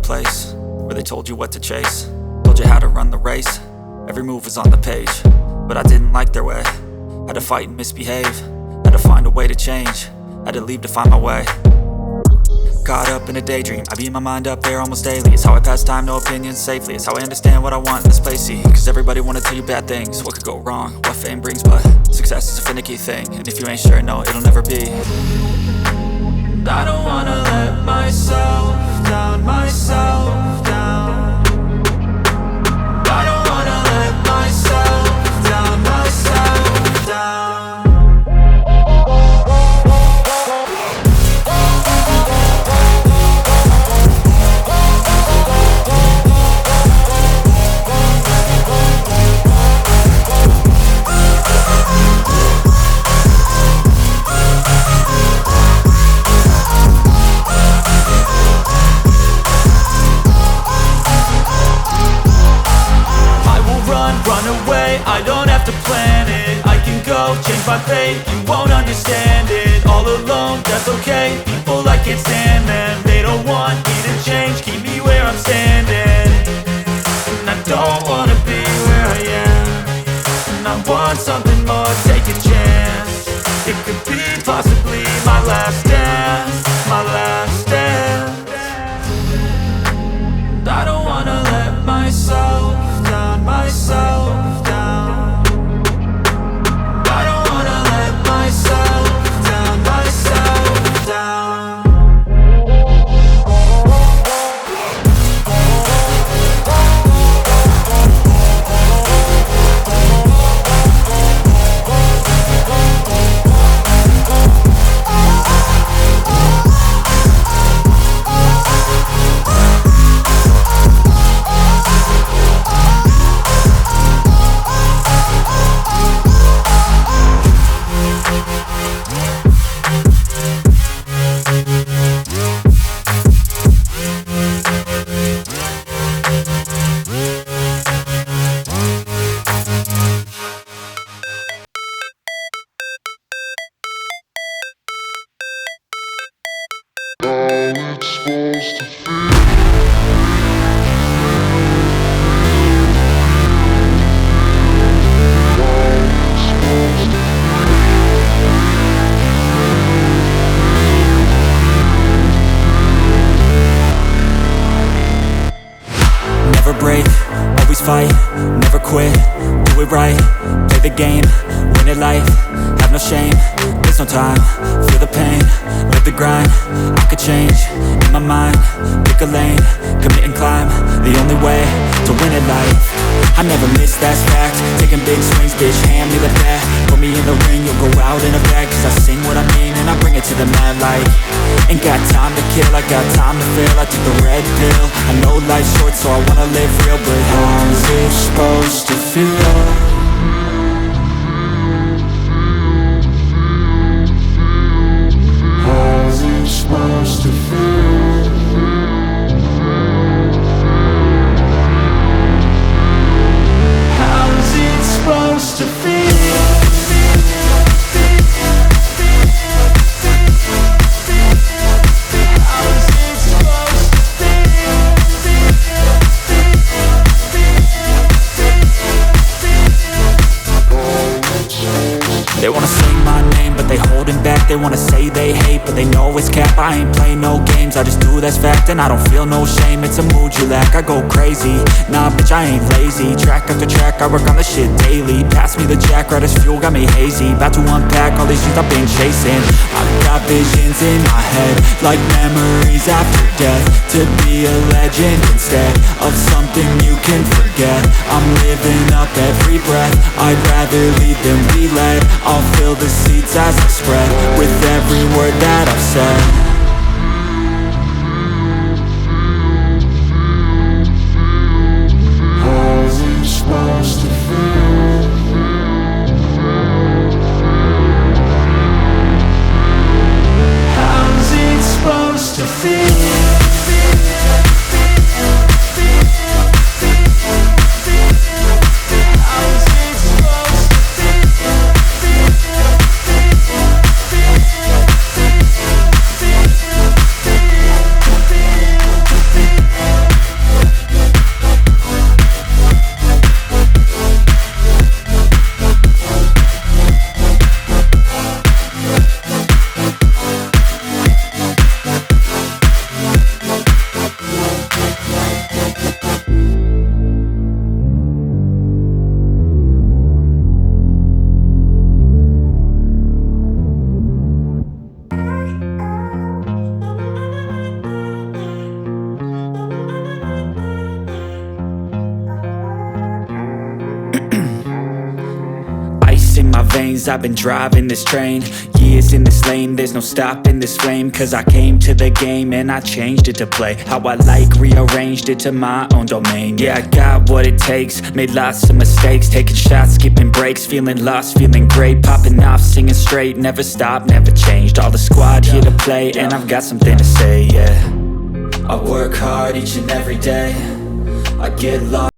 place where they told you what to chase, told you how to run the race. Every move was on the page, but I didn't like their way. Had to fight and misbehave, had to find a way to change, had to leave to find my way. Caught up in a daydream, I beat my mind up there almost daily. It's how I pass time, no opinions safely. It's how I understand what I want in this place, see. Cause everybody wanna tell you bad things, what could go wrong, what fame brings. But success is a finicky thing, and if you ain't sure, no, it'll never be. I don't wanna let myself down, myself down. I don't wanna let myself down, myself down. I don't have to plan it, I can go change my fate. You won't understand it, all alone, that's okay. People I can't stand them, they don't want me to change. Keep me where I'm standing, and I don't wanna be where I am. And I want something more, take a chance. It could be possibly my last dance, my last dance. I don't wanna let myself down, myself down. Fight, never quit, do it right, play the game, win it life, have no shame, there's no time, feel the pain, live the grind, I could change, in my mind, pick a lane, commit and climb, the only way to win it life. I never miss, that's fact, taking big swings, bitch, hand me the bat, put me in the ring, you'll go out in a bag, cause I sing what I mean and I bring it to the mad light. Ain't got time to kill, I got time to feel, I took the red pill, I know life's short so I wanna live real, but how's it supposed to feel? How's it supposed to feel? How's it supposed to feel? They wanna sing my name, but they holding back. They wanna say they hate, but they know it's cap. I ain't play no games, I just do that's fact. And I don't feel no shame, it's a mood you lack. I go crazy, nah bitch I ain't lazy. Track after track, I work on this shit daily. Pass me the jack, right as fuel, got me hazy. About to unpack all these things I've been chasing. I've got visions in my head, like memories after death. To be a legend instead of something you can forget. I'm living up every breath, I'd rather lead than be led. I'll fill the seats as I spread with every word that I've said. How's it supposed to feel? How's it supposed to feel? veins, I've been driving this train. Years in this lane, there's no stopping this flame. Cause I came to the game and I changed it to play how I like, rearranged it to my own domain. Yeah, I got what it takes, made lots of mistakes, taking shots, skipping breaks, feeling lost, feeling great, popping off, singing straight, never stopped, never changed. All the squad here to play, and I've got something to say, yeah. I work hard each and every day, I get lost.